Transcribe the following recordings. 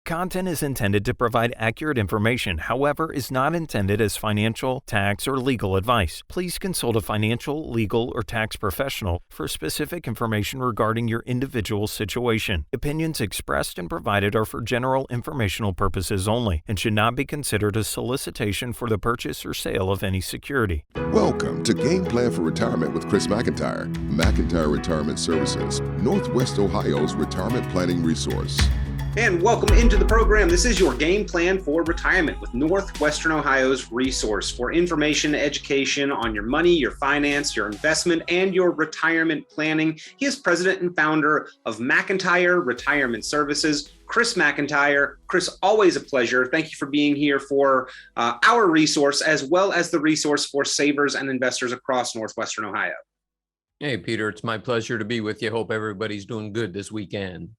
Content is intended to provide accurate information, however, is not intended as financial, tax, or legal advice. Please consult a financial, legal, or tax professional for specific information regarding your individual situation. Opinions expressed and provided are for general informational purposes only and should not be considered a solicitation for the purchase or sale of any security. Welcome to Game Plan for Retirement with Chris Mcintire. Mcintire Retirement Services, Northwest Ohio's retirement planning resource. And welcome into the program. This is your Game Plan for Retirement with Northwestern Ohio's resource for information, education on your money, your finance, your investment, and your retirement planning. He is president and founder of Mcintire Retirement Services, Chris Mcintire. Chris, always a pleasure. Thank you for being here for our resource, as well as the resource for savers and investors across Northwestern Ohio. Hey, Peter, it's my pleasure to be with you. Hope everybody's doing good this weekend.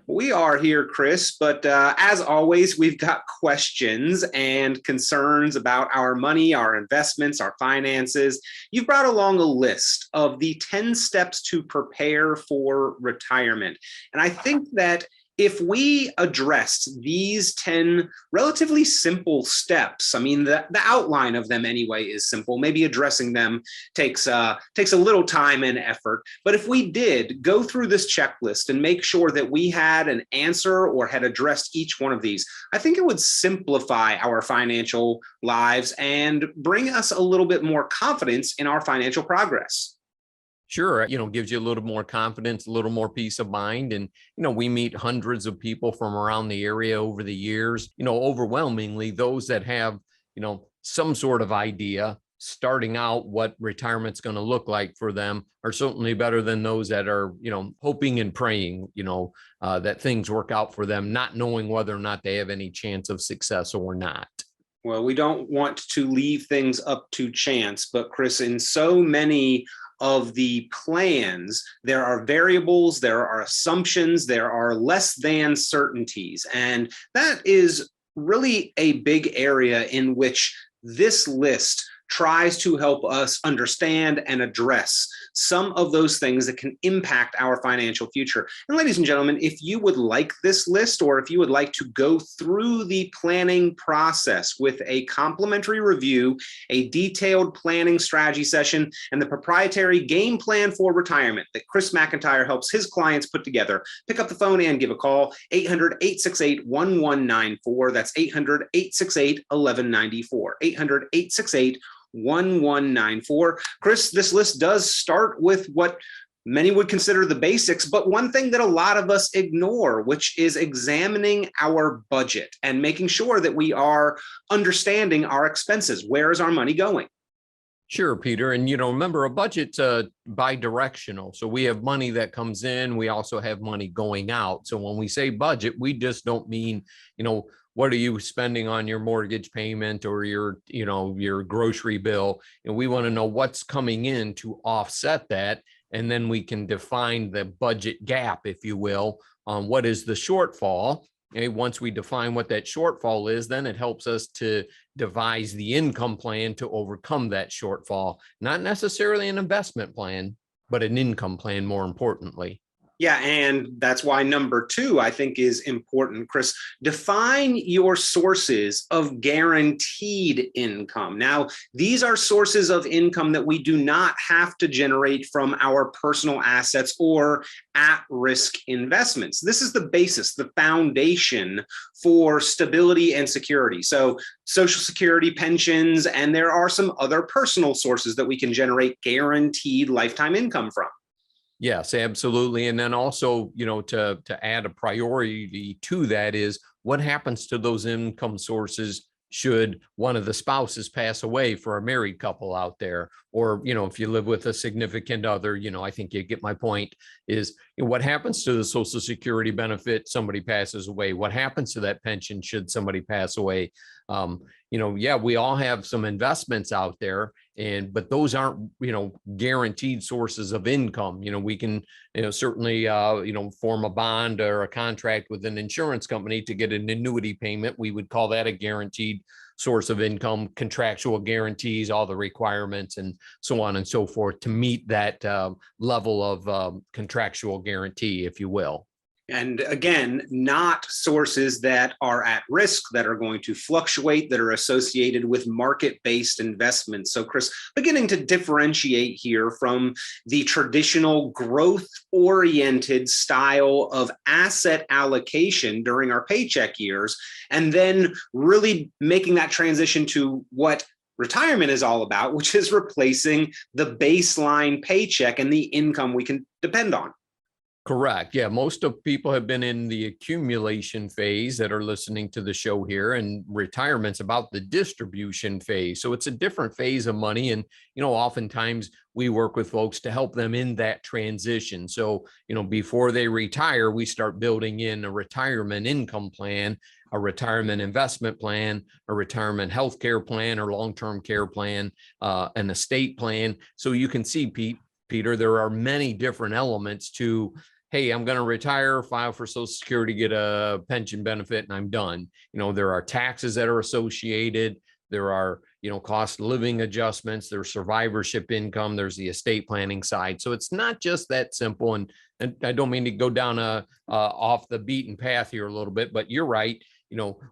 We are here, Chris, but as always, we've got questions and concerns about our money, our investments, our finances. You've brought along a list of the 10 steps to prepare for retirement. And I think that if we addressed these 10 relatively simple steps, I mean, the outline of them anyway is simple. Maybe addressing them takes a little time and effort. But if we did go through this checklist and make sure that we had an answer or had addressed each one of these, I think it would simplify our financial lives and bring us a little bit more confidence in our financial progress. Sure. Gives you a little more confidence, a little more peace of mind. And, we meet hundreds of people from around the area over the years, overwhelmingly those that have, some sort of idea starting out what retirement's going to look like for them are certainly better than those that are, hoping and praying, that things work out for them, not knowing whether or not they have any chance of success or not. Well, we don't want to leave things up to chance, but Chris, in so many of the plans, there are variables, there are assumptions, there are less than certainties. And that is really a big area in which this list tries to help us understand and address some of those things that can impact our financial future. And ladies and gentlemen, if you would like this list, or if you would like to go through the planning process with a complimentary review, a detailed planning strategy session, and the proprietary game plan for retirement that Chris Mcintire helps his clients put together, pick up the phone and give a call, 800-868-1194. That's 800-868-1194, 800-868-1194. 1194. Chris, this list does start with what many would consider the basics, but one thing that a lot of us ignore, which is examining our budget and making sure that we are understanding our expenses. Where is our money going? Sure, Peter. And, remember, a budget's bi-directional. So we have money that comes in. We also have money going out. So when we say budget, we just don't mean, what are you spending on your mortgage payment or your grocery bill? And we want to know what's coming in to offset that. And then we can define the budget gap, if you will, on what is the shortfall. And once we define what that shortfall is, then it helps us to devise the income plan to overcome that shortfall. Not necessarily an investment plan, but an income plan, more importantly. Yeah, and that's why number 2, I think, is important, Chris. Define your sources of guaranteed income. Now, these are sources of income that we do not have to generate from our personal assets or at-risk investments. This is the basis, the foundation for stability and security. So Social Security, pensions, and there are some other personal sources that we can generate guaranteed lifetime income from. Yes, absolutely. And then also, to add a priority to that is what happens to those income sources should one of the spouses pass away for a married couple out there, or, if you live with a significant other, I think you get my point, is what happens to the Social Security benefit, somebody passes away, what happens to that pension should somebody pass away? We all have some investments out there, but those aren't, guaranteed sources of income. We can, certainly, form a bond or a contract with an insurance company to get an annuity payment. We would call that a guaranteed source of income, contractual guarantees, all the requirements and so on and so forth to meet that level of contractual guarantee, if you will. And again, not sources that are at risk, that are going to fluctuate, that are associated with market-based investments. So, Chris, beginning to differentiate here from the traditional growth-oriented style of asset allocation during our paycheck years, and then really making that transition to what retirement is all about, which is replacing the baseline paycheck and the income we can depend on. Correct. Yeah. Most of people have been in the accumulation phase that are listening to the show here, and retirement's about the distribution phase. So it's a different phase of money. And, oftentimes we work with folks to help them in that transition. So, before they retire, we start building in a retirement income plan, a retirement investment plan, a retirement healthcare plan or long-term care plan, an estate plan. So you can see, Peter, there are many different elements to, hey, I'm going to retire, file for Social Security, get a pension benefit, and I'm done. There are taxes that are associated. There are, cost of living adjustments. There's survivorship income. There's the estate planning side. So it's not just that simple. And I don't mean to go down off the beaten path here a little bit, but you're right.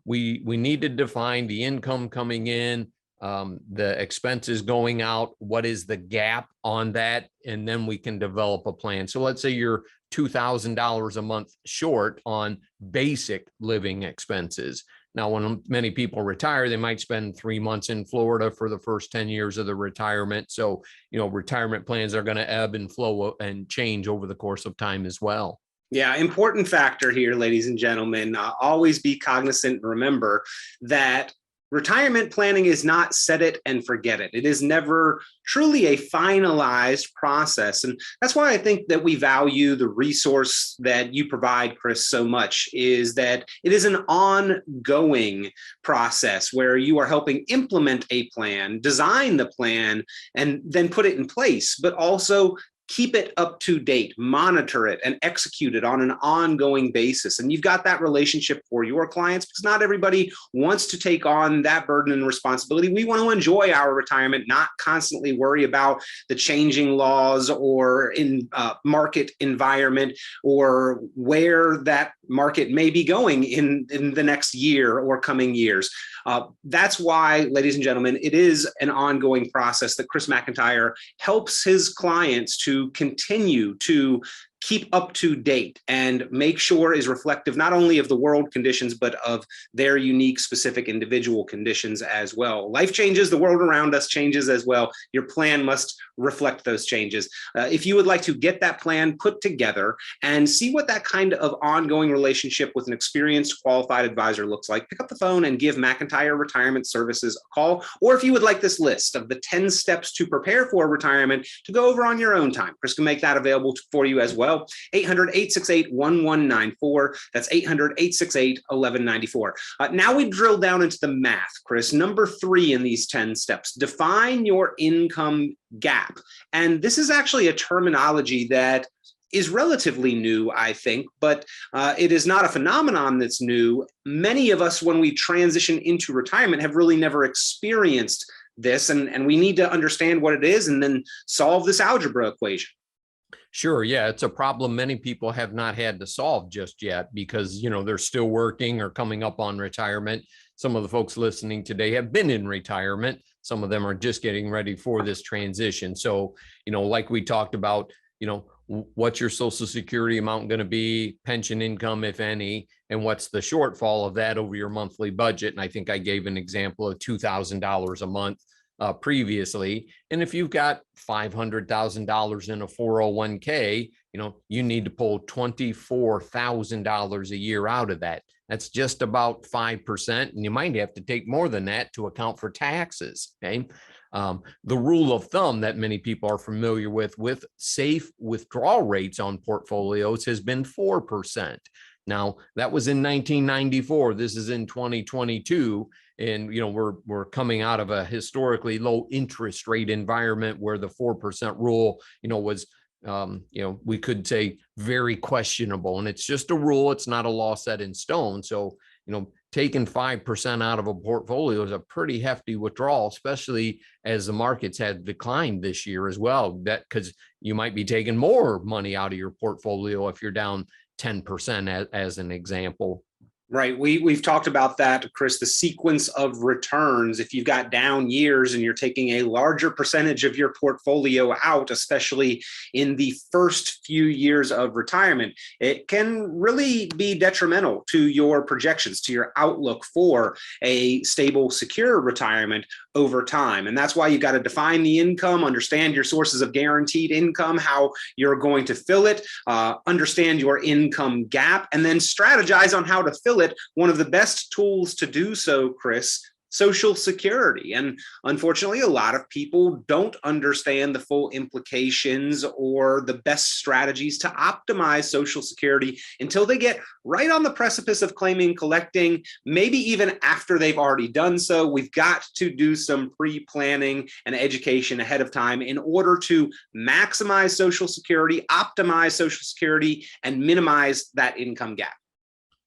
We need to define the income coming in, the expenses going out, what is the gap on that, and then we can develop a plan. So let's say you're $2,000 a month short on basic living expenses. Now, when many people retire, they might spend 3 months in Florida for the first 10 years of the retirement. So, retirement plans are going to ebb and flow and change over the course of time as well. Yeah, important factor here, ladies and gentlemen. Always be cognizant and remember that retirement planning is not set it and forget it. It is never truly a finalized process. And that's why I think that we value the resource that you provide, Chris, so much, is that it is an ongoing process where you are helping implement a plan, design the plan, and then put it in place, but also keep it up to date, monitor it, and execute it on an ongoing basis. And you've got that relationship for your clients, because not everybody wants to take on that burden and responsibility. We want to enjoy our retirement, not constantly worry about the changing laws or in market environment or where that market may be going in the next year or coming years. That's why, ladies and gentlemen, it is an ongoing process that Chris Mcintire helps his clients to continue to keep up to date and make sure is reflective not only of the world conditions, but of their unique, specific individual conditions as well. Life changes, the world around us changes as well. Your plan must reflect those changes. If you would like to get that plan put together and see what that kind of ongoing relationship with an experienced, qualified advisor looks like, pick up the phone and give Mcintire Retirement Services a call. Or if you would like this list of the 10 steps to prepare for retirement to go over on your own time, Chris can make that available for you as well. 800-868-1194. That's 800-868-1194. Now we drill down into the math, Chris. Number 3 in these 10 steps, define your income gap. And this is actually a terminology that is relatively new, I think, but it is not a phenomenon that's new. Many of us, when we transition into retirement, have really never experienced this, and we need to understand what it is and then solve this algebra equation. Sure. Yeah, it's a problem many people have not had to solve just yet because, they're still working or coming up on retirement. Some of the folks listening today have been in retirement. Some of them are just getting ready for this transition. So, like we talked about, what's your Social Security amount going to be, pension income, if any, and what's the shortfall of that over your monthly budget? And I think I gave an example of $2,000 a month previously. And if you've got $500,000 in a 401k, you need to pull $24,000 a year out of that. That's just about 5%. And you might have to take more than that to account for taxes. Okay. The rule of thumb that many people are familiar with safe withdrawal rates on portfolios has been 4%. Now, that was in 1994. This is in 2022. And, we're coming out of a historically low interest rate environment where the 4% rule, was, we could say very questionable. And it's just a rule. It's not a law set in stone. So, taking 5% out of a portfolio is a pretty hefty withdrawal, especially as the markets had declined this year as well. That because you might be taking more money out of your portfolio if you're down, 10% as an example. Right. We've talked about that, Chris, the sequence of returns. If you've got down years and you're taking a larger percentage of your portfolio out, especially in the first few years of retirement, it can really be detrimental to your projections, to your outlook for a stable, secure retirement over time. And that's why you've got to define the income, understand your sources of guaranteed income, how you're going to fill it, understand your income gap, and then strategize on how to fill it. One of the best tools to do so, Chris, Social Security. And unfortunately, a lot of people don't understand the full implications or the best strategies to optimize Social Security until they get right on the precipice of claiming, collecting, maybe even after they've already done so. We've got to do some pre-planning and education ahead of time in order to maximize Social Security, optimize Social Security, and minimize that income gap.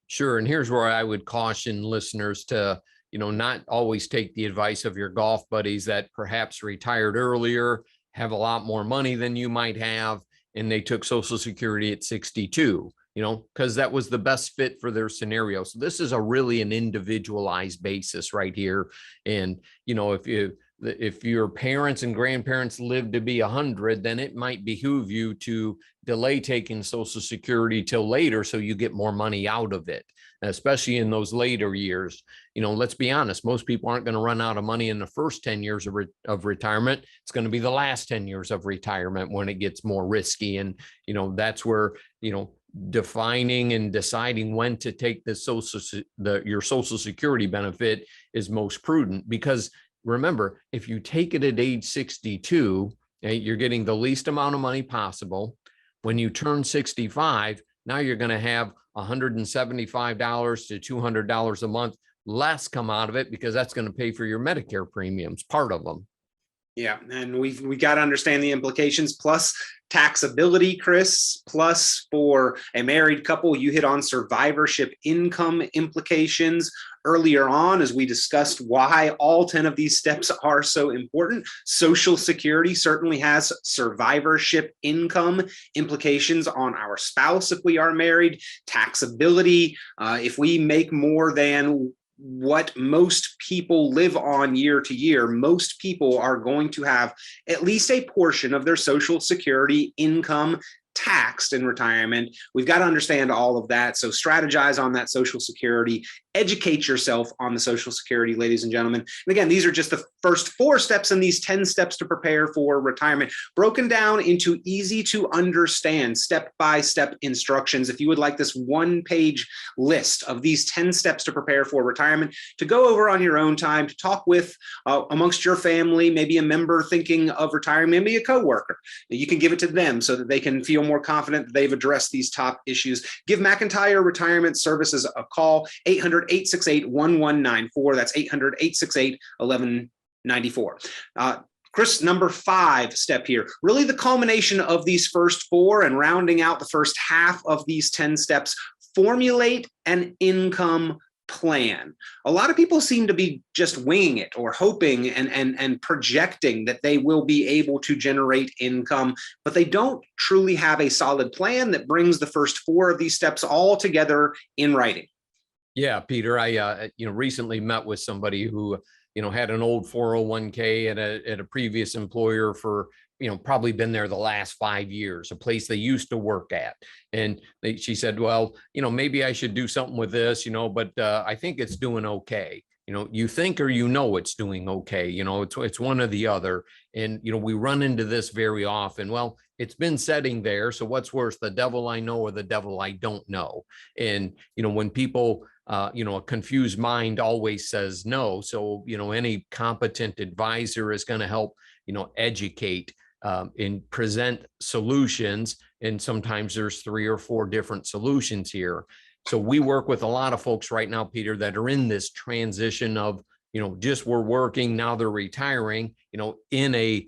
Sure. And here's where I would caution listeners to, not always take the advice of your golf buddies that perhaps retired earlier, have a lot more money than you might have, and they took Social Security at 62, because that was the best fit for their scenario. So this is really an individualized basis right here. And, if your parents and grandparents live to be 100, then it might behoove you to delay taking Social Security till later so you get more money out of it, especially in those later years. Let's be honest, most people aren't going to run out of money in the first 10 years of retirement. It's going to be the last 10 years of retirement when it gets more risky. And, that's where, defining and deciding when to take your Social Security benefit is most prudent, because remember, if you take it at age 62, you're getting the least amount of money possible. When you turn 65, now you're going to have $175 to $200 a month less come out of it, because that's going to pay for your Medicare premiums, part of them. Yeah, and we got to understand the implications, plus taxability, Chris, plus for a married couple, you hit on survivorship income implications earlier on as we discussed why all 10 of these steps are so important. Social Security certainly has survivorship income implications on our spouse if we are married, taxability, if we make more than what most people live on year to year, most people are going to have at least a portion of their Social Security income taxed in retirement. We've got to understand all of that. So strategize on that Social Security, educate yourself on the Social Security, ladies and gentlemen. And again, these are just the first 4 steps in these 10 steps to prepare for retirement, broken down into easy to understand step-by-step instructions. If you would like this 1-page list of these 10 steps to prepare for retirement to go over on your own time, to talk with amongst your family, maybe a member thinking of retiring, maybe a coworker, you can give it to them so that they can feel more confident that they've addressed these top issues. Give Mcintire Retirement Services a call, 800-868-1194. That's 800-868-1194. Chris, number 5 step here, really the culmination of these first 4 and rounding out the first half of these 10 steps, formulate an income plan. A lot of people seem to be just winging it or hoping and projecting that they will be able to generate income, but they don't truly have a solid plan that brings the first 4 of these steps all together in writing. Yeah, Peter, I recently met with somebody who had an old 401k at a previous employer for probably been there the last 5 years, a place they used to work at. And she said, well, maybe I should do something with this, but I think it's doing okay. You think or it's doing okay. It's one or the other. And, we run into this very often. Well, it's been sitting there. So what's worse, the devil I know or the devil I don't know? And, when people, a confused mind always says no. So, any competent advisor is going to help, educate and present solutions. And sometimes there's 3 or 4 different solutions here. So we work with a lot of folks right now, Peter, that are in this transition of, just we're working, now they're retiring, in a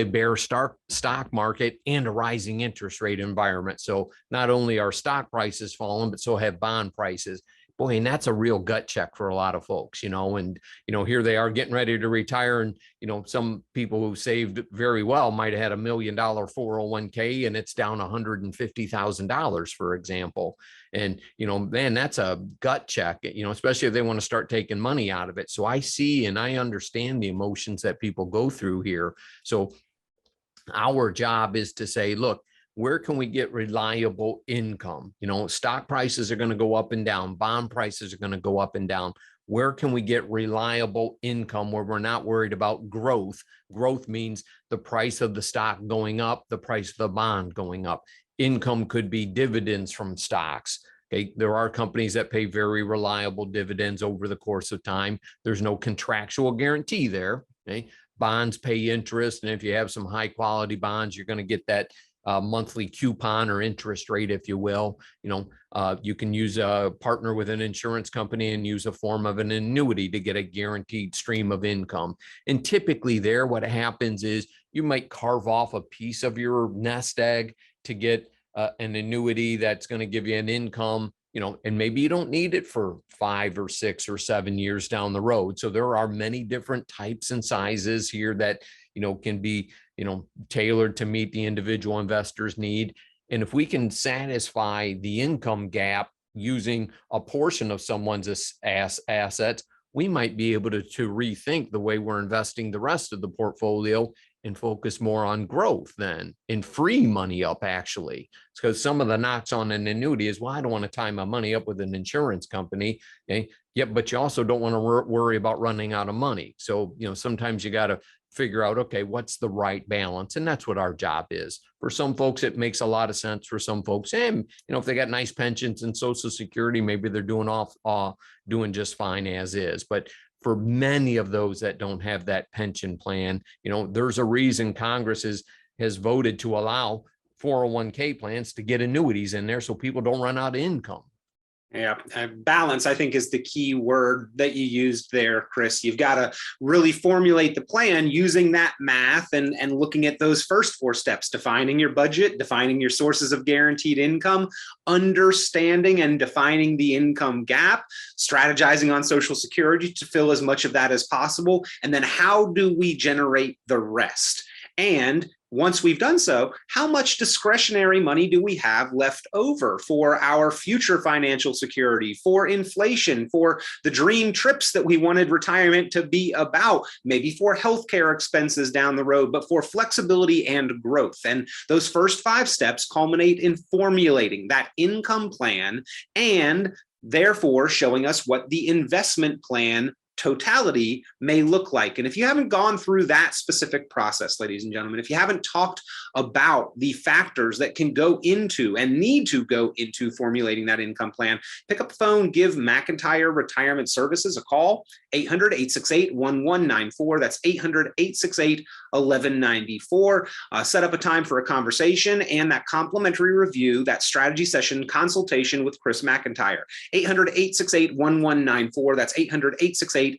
bear stock market and a rising interest rate environment. So not only are stock prices falling, but so have bond prices. Boy, and that's a real gut check for a lot of folks, and, here they are getting ready to retire. And, some people who saved very well might have had $1 million 401k and it's down $150,000, for example. And, man, that's a gut check, especially if they want to start taking money out of it. So I see and I understand the emotions that people go through here. So our job is to say, look, where can we get reliable income? Stock prices are going to go up and down. Bond prices are going to go up and down. Where can we get reliable income where we're not worried about growth? Growth means the price of the stock going up, the price of the bond going up. Income could be dividends from stocks. Okay, there are companies that pay very reliable dividends over the course of time. There's no contractual guarantee there. Okay, bonds pay interest, and if you have some high quality bonds, you're going to get that monthly coupon or interest rate, if you will. You can use a partner with an insurance company and use a form of an annuity to get a guaranteed stream of income. And typically there, what happens is you might carve off a piece of your nest egg to get an annuity that's going to give you an income, and maybe you don't need it for 5 or 6 or 7 years down the road. So there are many different types and sizes here that, can be, tailored to meet the individual investor's need. And if we can satisfy the income gap using a portion of someone's assets, we might be able to rethink the way we're investing the rest of the portfolio and focus more on growth then and free money up, actually. It's because some of the knocks on an annuity is, well, I don't want to tie my money up with an insurance company. Okay. Yeah, but you also don't want to worry about running out of money. So, sometimes you got to figure out, okay, what's the right balance? And that's what our job is. For some folks, it makes a lot of sense. For some folks, if they got nice pensions and Social Security, maybe they're doing just fine as is. But for many of those that don't have that pension plan, there's a reason Congress has voted to allow 401k plans to get annuities in there so people don't run out of income. Yeah, balance, I think, is the key word that you used there, Chris. You've got to really formulate the plan using that math and looking at those first 4 steps: defining your budget, defining your sources of guaranteed income, understanding and defining the income gap, strategizing on Social Security to fill as much of that as possible, and then how do we generate the rest? And once we've done so, how much discretionary money do we have left over for our future financial security, for inflation, for the dream trips that we wanted retirement to be about, maybe for healthcare expenses down the road, but for flexibility and growth? And those first 5 steps culminate in formulating that income plan and therefore showing us what the investment plan totality may look like. And if you haven't gone through that specific process, ladies and gentlemen, if you haven't talked about the factors that can go into and need to go into formulating that income plan, pick up the phone, give Mcintire Retirement Services a call, 800-868-1194. That's 800-868-1194. Set up a time for a conversation and that complimentary review, that strategy session consultation with Chris Mcintire. 800-868-1194. That's 800-868-1194.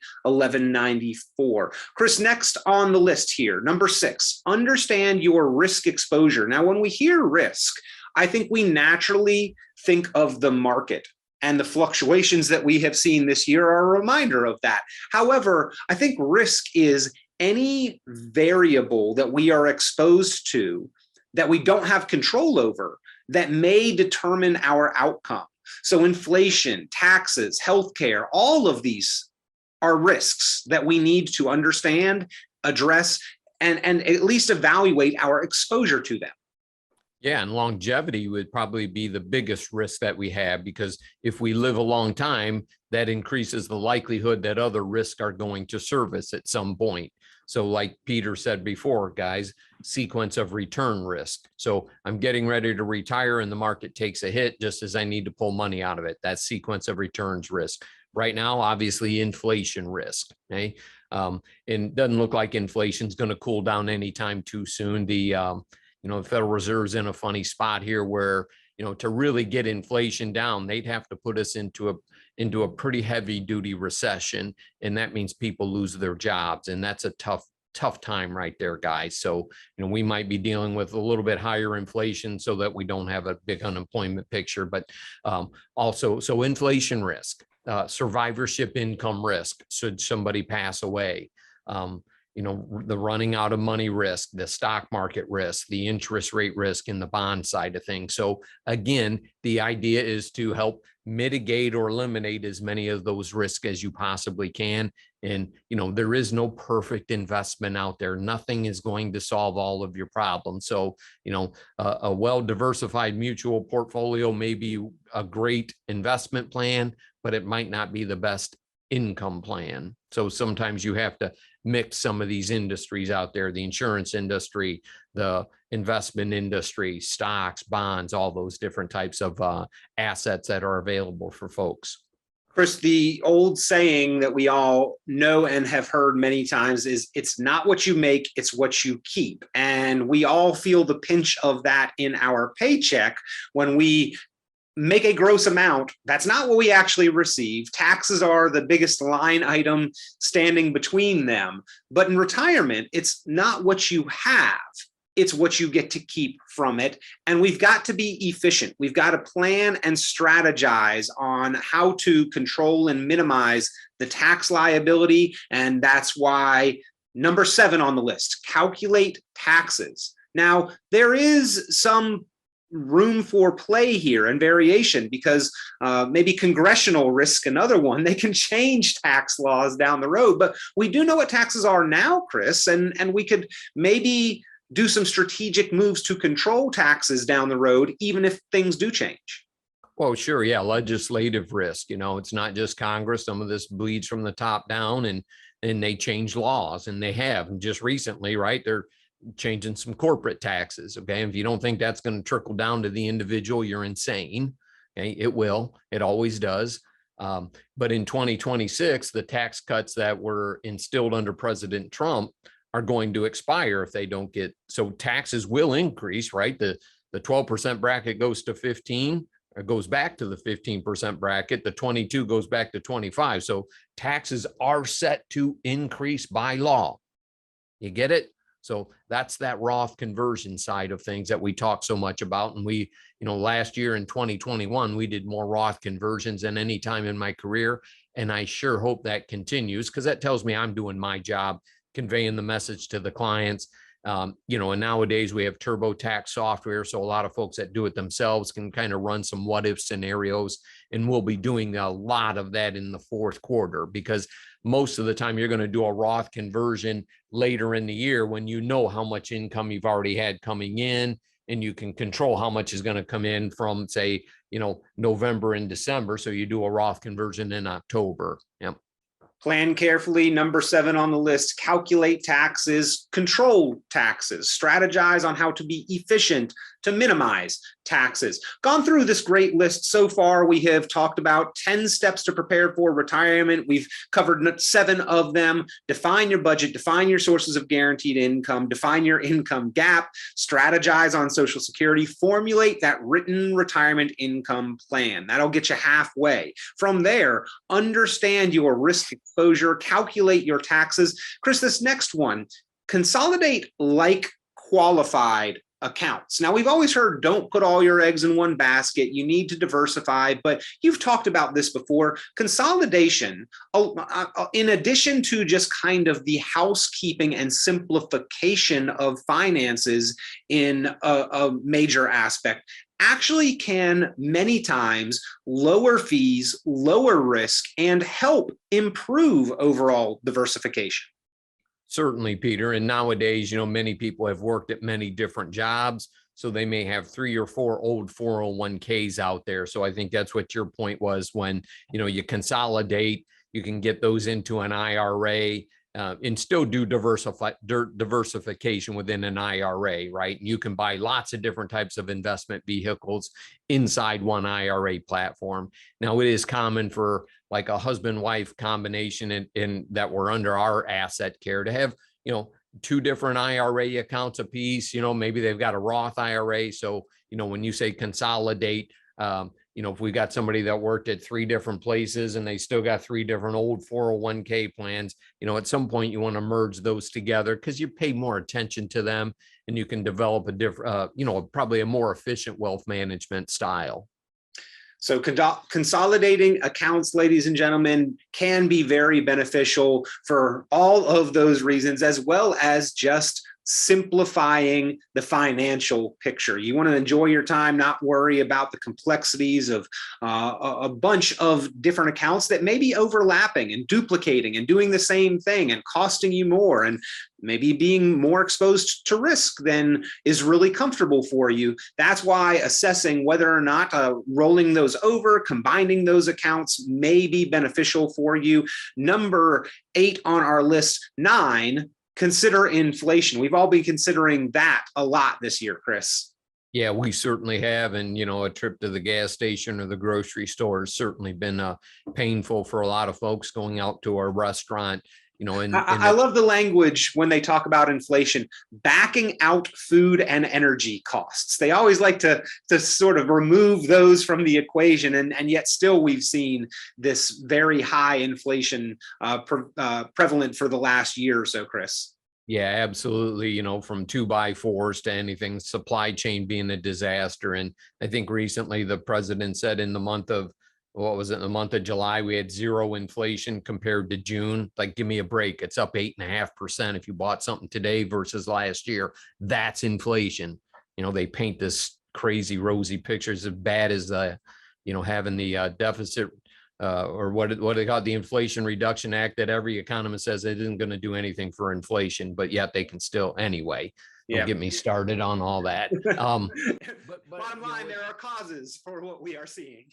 Chris, next on the list here, number 6, understand your risk exposure. Now, when we hear risk, I think we naturally think of the market, and the fluctuations that we have seen this year are a reminder of that. However, I think risk is any variable that we are exposed to that we don't have control over that may determine our outcome. So inflation, taxes, healthcare, all of these are risks that we need to understand, address, and at least evaluate our exposure to them. Yeah, and longevity would probably be the biggest risk that we have, because if we live a long time, that increases the likelihood that other risks are going to surface at some point. So like Peter said before, guys, sequence of return risk. So I'm getting ready to retire and the market takes a hit just as I need to pull money out of it. That's sequence of returns risk. Right now, obviously, inflation risk. Okay? And it doesn't look like inflation is going to cool down anytime too soon. The Federal Reserve's in a funny spot here where, to really get inflation down, they'd have to put us into a pretty heavy duty recession. And that means people lose their jobs. And that's a tough tough time right there, guys. So, we might be dealing with a little bit higher inflation so that we don't have a big unemployment picture, but also, so inflation risk, survivorship income risk, should somebody pass away, the running out of money risk, the stock market risk, the interest rate risk in the bond side of things. So again, the idea is to help mitigate or eliminate as many of those risks as you possibly can. And, there is no perfect investment out there. Nothing is going to solve all of your problems. So, a well-diversified mutual portfolio may be a great investment plan, but it might not be the best income plan. So sometimes you have to mix some of these industries out there, the insurance industry, the investment industry, stocks, bonds, all those different types of assets that are available for folks. Chris, the old saying that we all know and have heard many times is it's not what you make, it's what you keep. And we all feel the pinch of that in our paycheck when we make a gross amount. That's not what we actually receive. Taxes are the biggest line item standing between them. But in retirement, it's not what you have. It's what you get to keep from it. And we've got to be efficient. We've got to plan and strategize on how to control and minimize the tax liability. And that's why number 7 on the list, calculate taxes. Now, there is some room for play here and variation because maybe congressional risk, another one, they can change tax laws down the road. But we do know what taxes are now, Chris, and we could maybe do some strategic moves to control taxes down the road, even if things do change. Well, sure. Yeah. Legislative risk, it's not just Congress. Some of this bleeds from the top down, and they change laws, and they have. And just recently, right, they're changing some corporate taxes. Okay. And if you don't think that's going to trickle down to the individual, you're insane. Okay. It will. It always does. But in 2026, the tax cuts that were instilled under President Trump are going to expire if they don't get, so taxes will increase, right? The 12% bracket goes to 15, or goes back to the 15% bracket. The 22 goes back to 25. So taxes are set to increase by law. You get it? So that's that Roth conversion side of things that we talk so much about. And we, last year in 2021, we did more Roth conversions than any time in my career. And I sure hope that continues, because that tells me I'm doing my job, conveying the message to the clients. And nowadays we have TurboTax software. So a lot of folks that do it themselves can kind of run some what if scenarios. And we'll be doing a lot of that in the fourth quarter, because most of the time you're going to do a Roth conversion later in the year when you know how much income you've already had coming in, and you can control how much is going to come in from, say, November and December. So you do a Roth conversion in October. Yep. Plan carefully. Number 7 on the list, calculate taxes, control taxes, strategize on how to be efficient to minimize taxes. Gone through this great list so far. We have talked about 10 steps to prepare for retirement. We've covered 7 of them. Define your budget, define your sources of guaranteed income, define your income gap, strategize on Social Security, formulate that written retirement income plan. That'll get you halfway. From there, understand your risk exposure, calculate your taxes. Chris, this next one, consolidate like qualified accounts. Now, we've always heard don't put all your eggs in one basket. You need to diversify, but you've talked about this before. Consolidation, in addition to just kind of the housekeeping and simplification of finances in a major aspect, actually can many times lower fees, lower risk, and help improve overall diversification. Certainly, Peter. And nowadays, many people have worked at many different jobs, so they may have 3 or 4 old 401ks out there. So I think that's what your point was when, you consolidate, you can get those into an IRA and still do diversification within an IRA, right? You can buy lots of different types of investment vehicles inside one IRA platform. Now, it is common for like a husband-wife combination in that we're under our asset care to have, 2 different IRA accounts apiece. Maybe they've got a Roth IRA. So, when you say consolidate, if we got somebody that worked at 3 different places and they still got 3 different old 401k plans, at some point you want to merge those together because you pay more attention to them and you can develop a different, probably a more efficient wealth management style. So consolidating accounts, ladies and gentlemen, can be very beneficial for all of those reasons, as well as just simplifying the financial picture. You want to enjoy your time, not worry about the complexities of a bunch of different accounts that may be overlapping and duplicating and doing the same thing and costing you more and maybe being more exposed to risk than is really comfortable for you. That's why assessing whether or not rolling those over, combining those accounts may be beneficial for you. Number 8 on our list, 9, consider inflation. We've all been considering that a lot this year, Chris. Yeah, we certainly have. And, a trip to the gas station or the grocery store has certainly been painful for a lot of folks going out to a restaurant. I love the language when they talk about inflation, backing out food and energy costs. They always like to sort of remove those from the equation. And yet still we've seen this very high inflation prevalent for the last year or so, Chris. Yeah, absolutely. From 2x4s to anything, supply chain being a disaster. And I think recently the president said in the month of July, we had 0 inflation compared to June. Like, give me a break. It's up 8.5%. If you bought something today versus last year, that's inflation. They paint this crazy rosy picture as bad as having the deficit or what they call it, the Inflation Reduction Act, that every economist says it isn't going to do anything for inflation, but yet they can still anyway. Don't get me started on all that. But bottom line, there are causes for what we are seeing.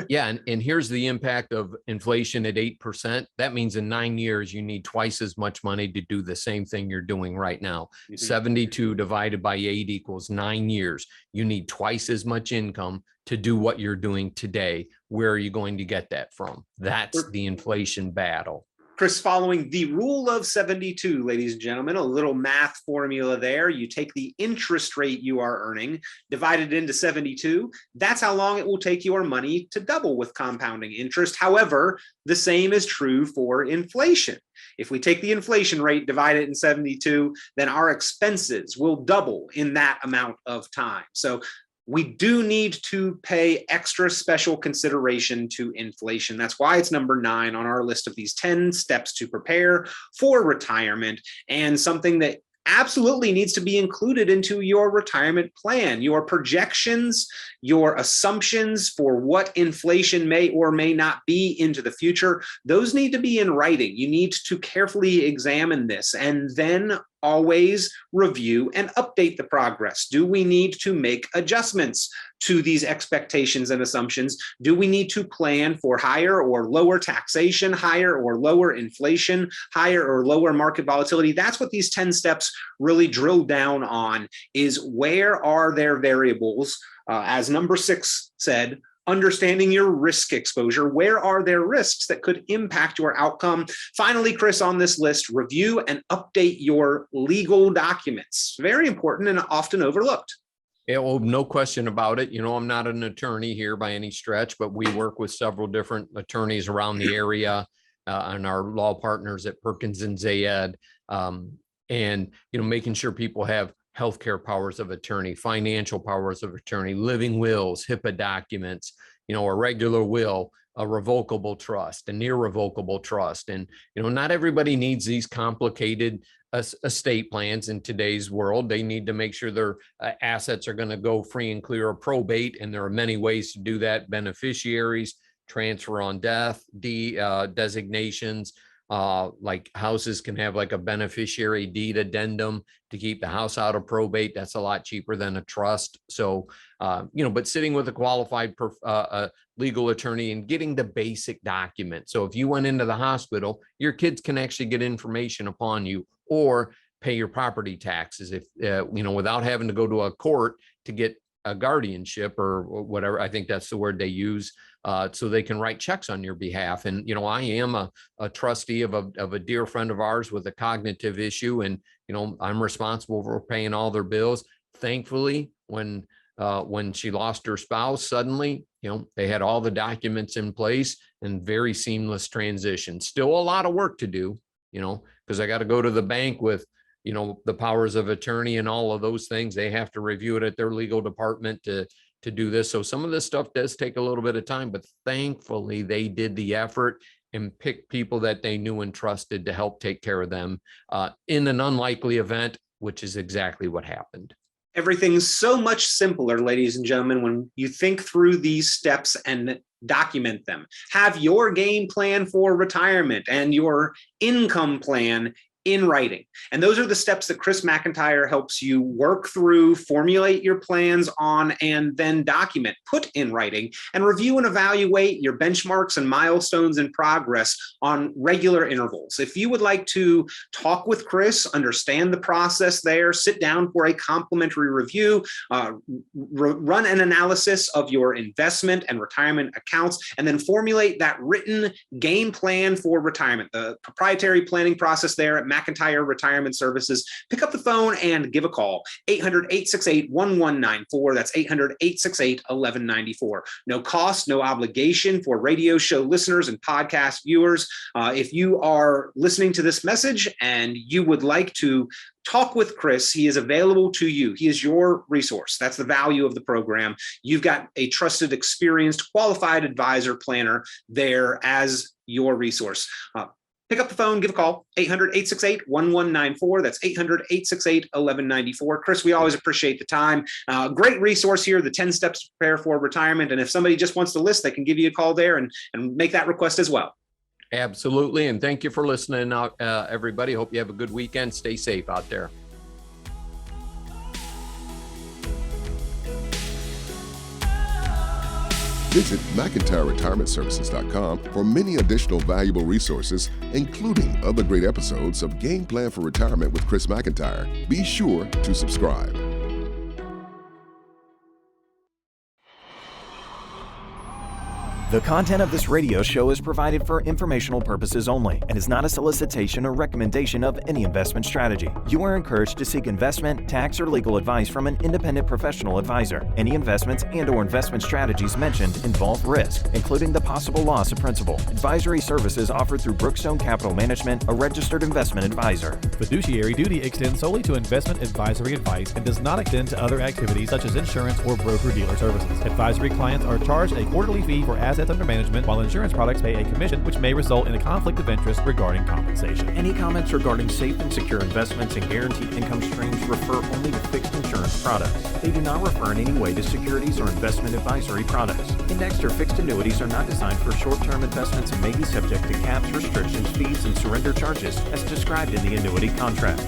Yeah. And here's the impact of inflation at 8%. That means in 9 years, you need twice as much money to do the same thing you're doing right now. 72 divided by 8 equals 9 years. You need twice as much income to do what you're doing today. Where are you going to get that from? That's the inflation battle. Chris, following the rule of 72, ladies and gentlemen, a little math formula there. You take the interest rate you are earning, divide it into 72. That's how long it will take your money to double with compounding interest. However, the same is true for inflation. If we take the inflation rate, divide it in 72, then our expenses will double in that amount of time. So we do need to pay extra special consideration to inflation. That's why it's number 9 on our list of these 10 steps to prepare for retirement, and something that absolutely needs to be included into your retirement plan. Your projections, your assumptions for what inflation may or may not be into the future, those need to be in writing. You need to carefully examine this and then always review and update the progress. Do we need to make adjustments to these expectations and assumptions? Do we need to plan for higher or lower taxation, higher or lower inflation, higher or lower market volatility? That's what these 10 steps really drill down on, is where are there variables? As number 6 said, understanding your risk exposure. Where are there risks that could impact your outcome? Finally, Chris, on this list, review and update your legal documents. Very important and often overlooked. Yeah, well, no question about it. I'm not an attorney here by any stretch, but we work with several different attorneys around the area and our law partners at Perkins and Zayed. And, making sure people have healthcare powers of attorney, financial powers of attorney, living wills, HIPAA documents, a regular will, a revocable trust, an irrevocable trust. And, not everybody needs these complicated estate plans in today's world. They need to make sure their assets are going to go free and clear of probate. And there are many ways to do that: beneficiaries, transfer on death, designations. Like houses can have like a beneficiary deed addendum to keep the house out of probate. That's a lot cheaper than a trust. So, but sitting with a qualified legal attorney and getting the basic document. So if you went into the hospital, your kids can actually get information upon you or pay your property taxes if, without having to go to a court to get a guardianship or whatever. I think that's the word they use. So they can write checks on your behalf. And, I am a trustee of a dear friend of ours with a cognitive issue. And, I'm responsible for paying all their bills. Thankfully, when she lost her spouse suddenly, They had all the documents in place and very seamless transition. Still a lot of work to do, because I got to go to the bank with, the powers of attorney and all of those things. They have to review it at their legal department to do this. So some of this stuff does take a little bit of time, but thankfully they did the effort and picked people that they knew and trusted to help take care of them in an unlikely event, which is exactly what happened. Everything's so much simpler, ladies and gentlemen, when you think through these steps and document them. Have your game plan for retirement and your income plan in writing. And those are the steps that Chris Mcintire helps you work through, formulate your plans on, and then document, put in writing, and review and evaluate your benchmarks and milestones in progress on regular intervals. If you would like to talk with Chris, understand the process there, sit down for a complimentary review, run an analysis of your investment and retirement accounts, and then formulate that written game plan for retirement, the proprietary planning process there at Mcintire Retirement Services. Pick up the phone and give a call, 800-868-1194. That's 800-868-1194. No cost, no obligation for radio show listeners and podcast viewers. If you are listening to this message and you would like to talk with Chris, he is available to you. He is your resource. That's the value of the program. You've got a trusted, experienced, qualified advisor planner there as your resource. Pick up the phone, give a call, 800-868-1194. That's 800-868-1194. Chris, we always appreciate the time. Great resource here, the 10 steps to prepare for retirement. And if somebody just wants to list, they can give you a call there and make that request as well. Absolutely. And thank you for listening, everybody. Hope you have a good weekend. Stay safe out there. Visit McIntyreRetirementServices.com for many additional valuable resources, including other great episodes of Game Plan for Retirement with Chris Mcintire. Be sure to subscribe. The content of this radio show is provided for informational purposes only and is not a solicitation or recommendation of any investment strategy. You are encouraged to seek investment, tax, or legal advice from an independent professional advisor. Any investments and/or investment strategies mentioned involve risk, including the possible loss of principal. Advisory services offered through Brookstone Capital Management, a registered investment advisor. Fiduciary duty extends solely to investment advisory advice and does not extend to other activities such as insurance or broker-dealer services. Advisory clients are charged a quarterly fee for assets under management, while insurance products pay a commission, which may result in a conflict of interest regarding compensation. Any comments regarding safe and secure investments and guaranteed income streams refer only to fixed insurance products. They do not refer in any way to securities or investment advisory products. Indexed or fixed annuities are not designed for short-term investments and may be subject to caps, restrictions, fees, and surrender charges as described in the annuity contract.